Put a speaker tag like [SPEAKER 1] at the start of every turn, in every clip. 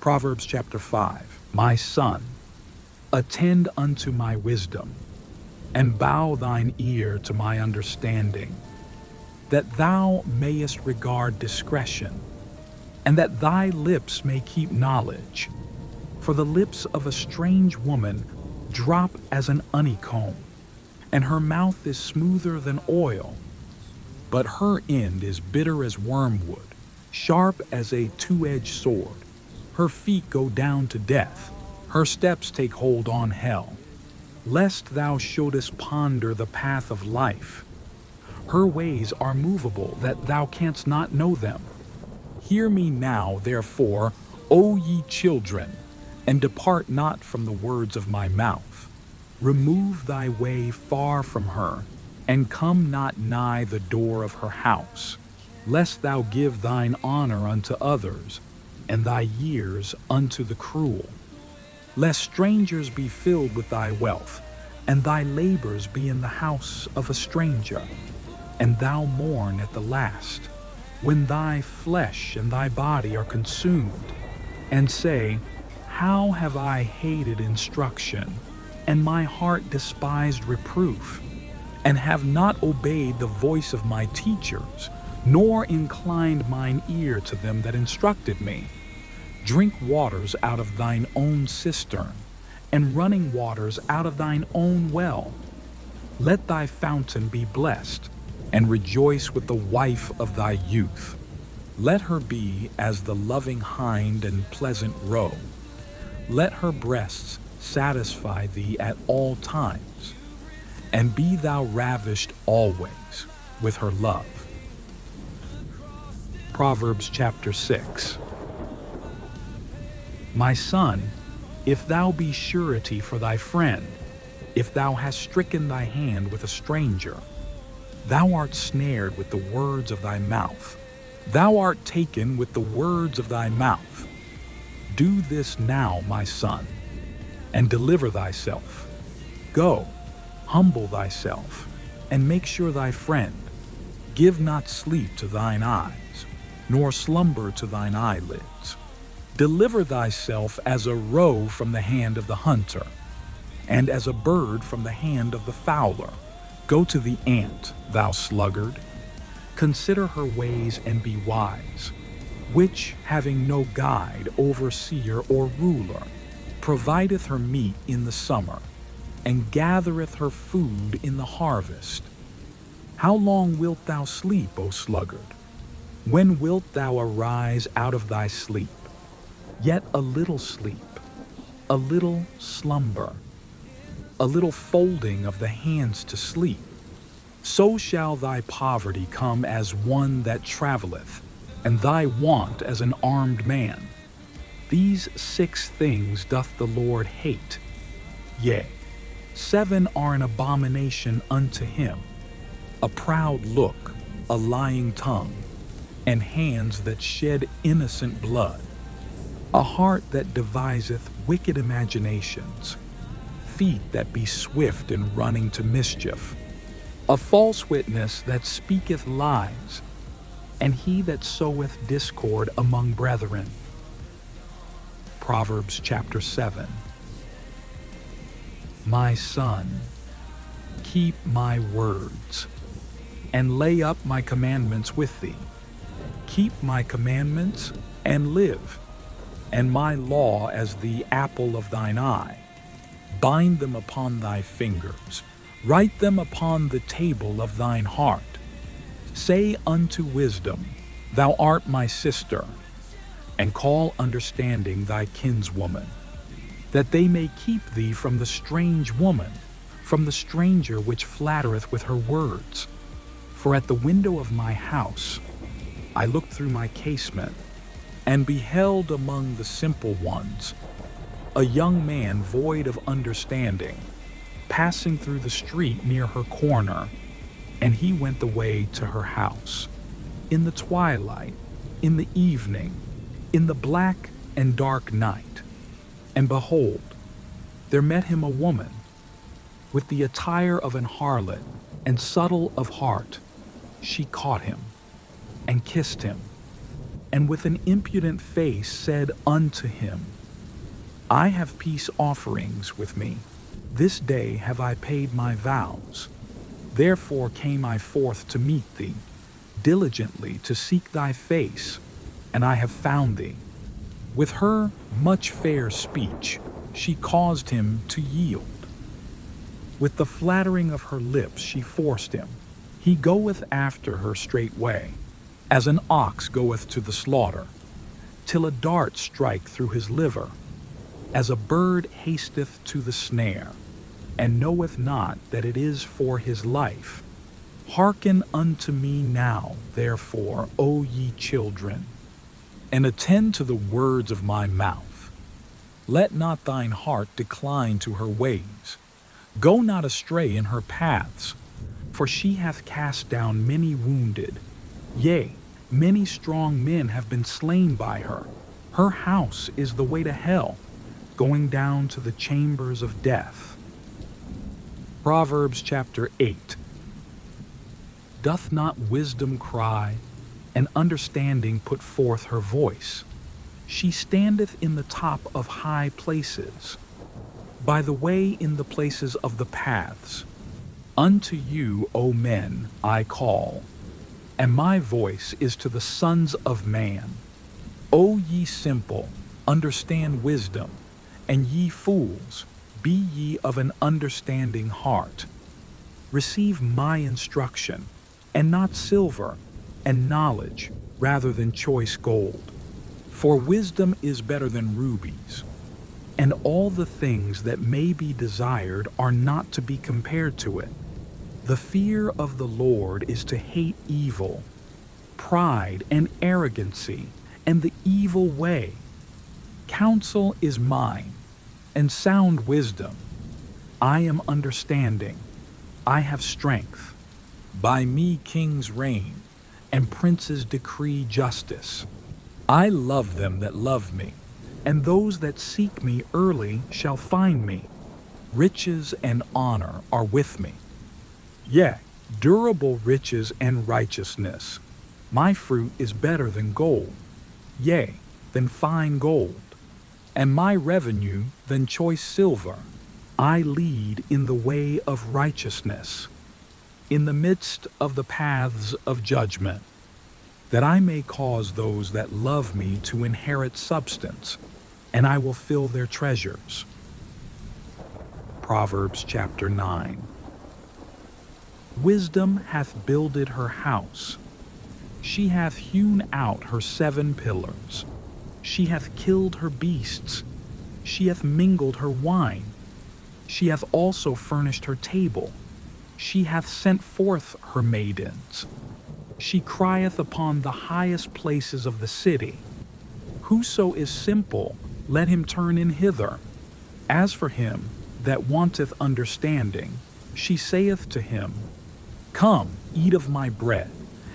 [SPEAKER 1] Proverbs chapter 5. My son, attend unto my wisdom, and bow thine ear to my understanding, that thou mayest regard discretion, and that thy lips may keep knowledge. For the lips of a strange woman drop as an honeycomb, and her mouth is smoother than oil. But her end is bitter as wormwood, sharp as a two-edged sword. Her feet go down to death, her steps take hold on hell. Lest thou shouldest ponder the path of life. Her ways are movable, that thou canst not know them. Hear me now, therefore, O ye children, and depart not from the words of my mouth. Remove thy way far from her, and come not nigh the door of her house, lest thou give thine honor unto others, and thy years unto the cruel. Lest strangers be filled with thy wealth, and thy labors be in the house of a stranger, and thou mourn at the last, when thy flesh and thy body are consumed, and say, How have I hated instruction, and my heart despised reproof, and have not obeyed the voice of my teachers, nor inclined mine ear to them that instructed me. Drink waters out of thine own cistern, and running waters out of thine own well. Let thy fountain be blessed, and rejoice with the wife of thy youth. Let her be as the loving hind and pleasant roe. Let her breasts satisfy thee at all times, and be thou ravished always with her love. Proverbs chapter 6. My son, if thou be surety for thy friend, if thou hast stricken thy hand with a stranger, thou art snared with the words of thy mouth. Thou art taken with the words of thy mouth. Do this now, my son, and deliver thyself. Go, humble thyself, and make sure thy friend. Give not sleep to thine eyes, nor slumber to thine eyelids. Deliver thyself as a roe from the hand of the hunter, and as a bird from the hand of the fowler. Go to the ant, thou sluggard. Consider her ways and be wise, which, having no guide, overseer, or ruler, provideth her meat in the summer, and gathereth her food in the harvest. How long wilt thou sleep, O sluggard? When wilt thou arise out of thy sleep? Yet a little sleep, a little slumber, a little folding of the hands to sleep. So shall thy poverty come as one that travelleth, and thy want as an armed man. These 6 things doth the Lord hate. Yea, 7 are an abomination unto him: a proud look, a lying tongue, and hands that shed innocent blood, a heart that deviseth wicked imaginations, feet that be swift in running to mischief, a false witness that speaketh lies, and he that soweth discord among brethren. Proverbs chapter 7. My son, keep my words, and lay up my commandments with thee. Keep my commandments and live, and my law as the apple of thine eye. Bind them upon thy fingers, write them upon the table of thine heart. Say unto wisdom, Thou art my sister, and call understanding thy kinswoman, that they may keep thee from the strange woman, from the stranger which flattereth with her words. For at the window of my house I looked through my casement, and beheld among the simple ones a young man void of understanding, passing through the street near her corner, and he went the way to her house. In the twilight, in the evening, in the black and dark night. And behold, there met him a woman, with the attire of an harlot, and subtle of heart. She caught him, and kissed him, and with an impudent face said unto him, I have peace offerings with me. This day have I paid my vows. Therefore came I forth to meet thee, diligently to seek thy face, and I have found thee. With her much fair speech she caused him to yield. With the flattering of her lips she forced him. He goeth after her straightway, as an ox goeth to the slaughter, till a dart strike through his liver, as a bird hasteth to the snare, and knoweth not that it is for his life. Hearken unto me now, therefore, O ye children, and attend to the words of my mouth. Let not thine heart decline to her ways. Go not astray in her paths, for she hath cast down many wounded. Yea, many strong men have been slain by her. Her house is the way to hell, going down to the chambers of death. Proverbs chapter 8. Doth not wisdom cry, and understanding put forth her voice? She standeth in the top of high places, by the way in the places of the paths. Unto you, O men, I call, and my voice is to the sons of man. O ye simple, understand wisdom, and ye fools, be ye of an understanding heart. Receive my instruction, and not silver, and knowledge rather than choice gold. For wisdom is better than rubies, and all the things that may be desired are not to be compared to it. The fear of the Lord is to hate evil, pride and arrogancy, and the evil way. Counsel is mine, and sound wisdom. I am understanding. I have strength. By me kings reign, and princes decree justice. I love them that love me, and those that seek me early shall find me. Riches and honor are with me. Yea, durable riches and righteousness. My fruit is better than gold, yea, than fine gold, and my revenue than choice silver. I lead in the way of righteousness, in the midst of the paths of judgment, that I may cause those that love me to inherit substance, and I will fill their treasures. Proverbs chapter 9. Wisdom hath builded her house. She hath hewn out her 7 pillars. She hath killed her beasts. She hath mingled her wine. She hath also furnished her table. She hath sent forth her maidens. She crieth upon the highest places of the city. Whoso is simple, let him turn in hither. As for him that wanteth understanding, she saith to him, Come, eat of my bread,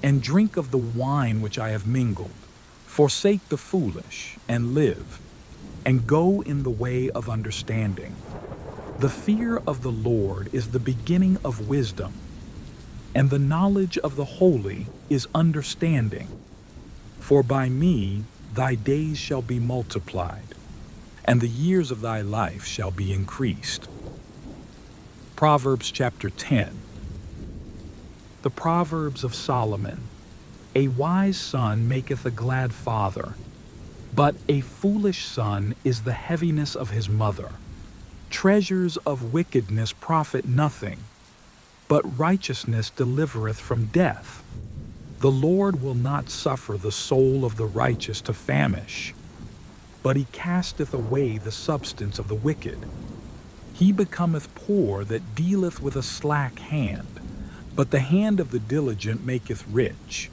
[SPEAKER 1] and drink of the wine which I have mingled. Forsake the foolish, and live, and go in the way of understanding. The fear of the Lord is the beginning of wisdom, and the knowledge of the holy is understanding. For by me thy days shall be multiplied, and the years of thy life shall be increased. Proverbs chapter 10. The Proverbs of Solomon. A wise son maketh a glad father, but a foolish son is the heaviness of his mother. Treasures of wickedness profit nothing, but righteousness delivereth from death. The Lord will not suffer the soul of the righteous to famish, but he casteth away the substance of the wicked. He becometh poor that dealeth with a slack hand, but the hand of the diligent maketh rich.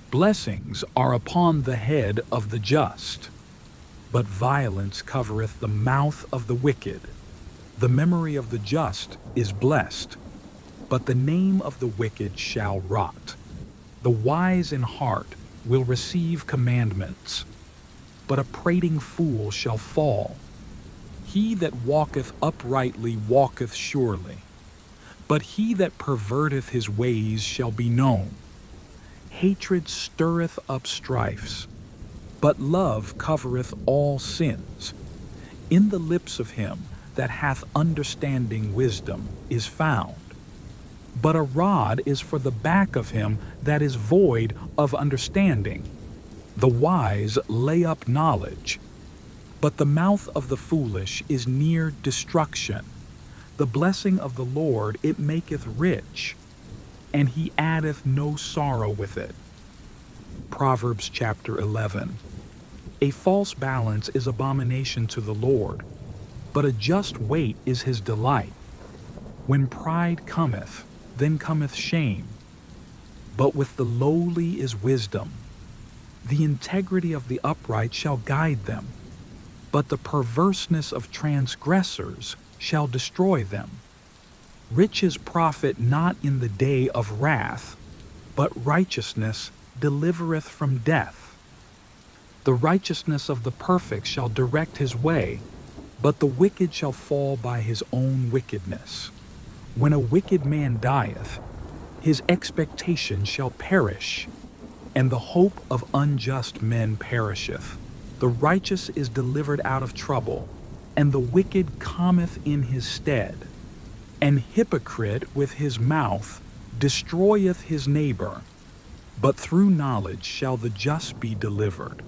[SPEAKER 1] Blessings are upon the head of the just, but violence covereth the mouth of the wicked. The memory of the just is blessed, but the name of the wicked shall rot. The wise in heart will receive commandments, but a prating fool shall fall. He that walketh uprightly walketh surely, but he that perverteth his ways shall be known. Hatred stirreth up strifes, But love covereth all sins. In the lips of him that hath understanding wisdom is found. But a rod is for the back of him that is void of understanding. The wise lay up knowledge, but the mouth of the foolish is near destruction. The blessing of the Lord it maketh rich, and he addeth no sorrow with it. Proverbs chapter 11. A false balance is abomination to the Lord, but a just weight is his delight. When pride cometh, then cometh shame, but with the lowly is wisdom. The integrity of the upright shall guide them, but the perverseness of transgressors shall destroy them. Riches profit not in the day of wrath, but righteousness delivereth from death. The righteousness of the perfect shall direct his way, but the wicked shall fall by his own wickedness. When a wicked man dieth, his expectation shall perish, and the hope of unjust men perisheth. The righteous is delivered out of trouble, and the wicked cometh in his stead. An hypocrite with his mouth destroyeth his neighbor, but through knowledge shall the just be delivered.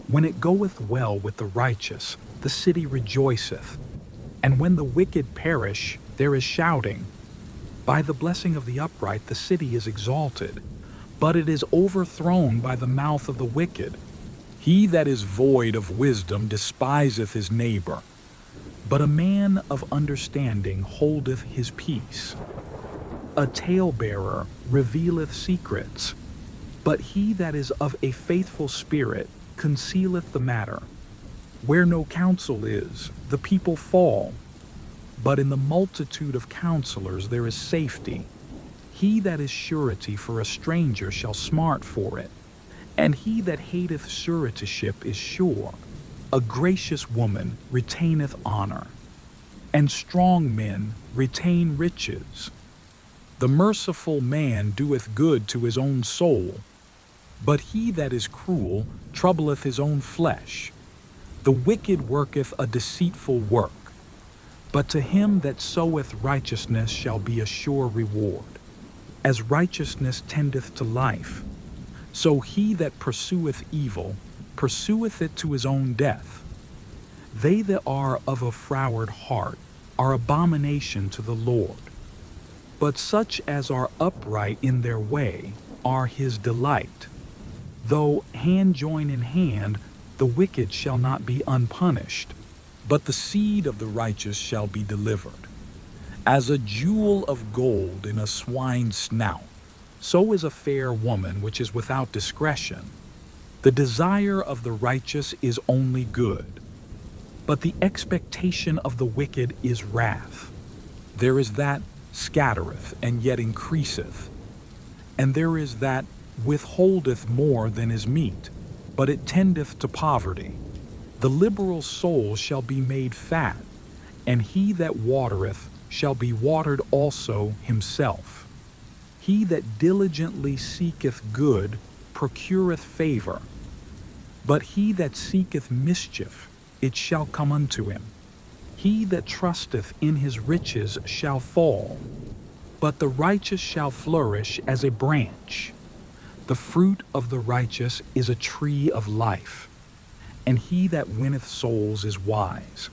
[SPEAKER 1] When it goeth well with the righteous, the city rejoiceth, and when the wicked perish, there is shouting. By the blessing of the upright the city is exalted, but it is overthrown by the mouth of the wicked. He that is void of wisdom despiseth his neighbor, but a man of understanding holdeth his peace. A talebearer revealeth secrets, but he that is of a faithful spirit concealeth the matter. Where no counsel is, the people fall, but in the multitude of counselors there is safety. He that is surety for a stranger shall smart for it, and he that hateth suretyship is sure. A gracious woman retaineth honor, and strong men retain riches. The merciful man doeth good to his own soul, but he that is cruel troubleth his own flesh. The wicked worketh a deceitful work, but to him that soweth righteousness shall be a sure reward. As righteousness tendeth to life, so he that pursueth evil pursueth it to his own death. They that are of a froward heart are abomination to the Lord, but such as are upright in their way are his delight. Though hand join in hand, the wicked shall not be unpunished, but the seed of the righteous shall be delivered. As a jewel of gold in a swine's snout, so is a fair woman which is without discretion. The desire of the righteous is only good, but the expectation of the wicked is wrath. There is that scattereth and yet increaseth, and there is that withholdeth more than is meet, but it tendeth to poverty. The liberal soul shall be made fat, and he that watereth shall be watered also himself. He that diligently seeketh good procureth favor, but he that seeketh mischief, it shall come unto him. He that trusteth in his riches shall fall, but the righteous shall flourish as a branch. The fruit of the righteous is a tree of life, and he that winneth souls is wise.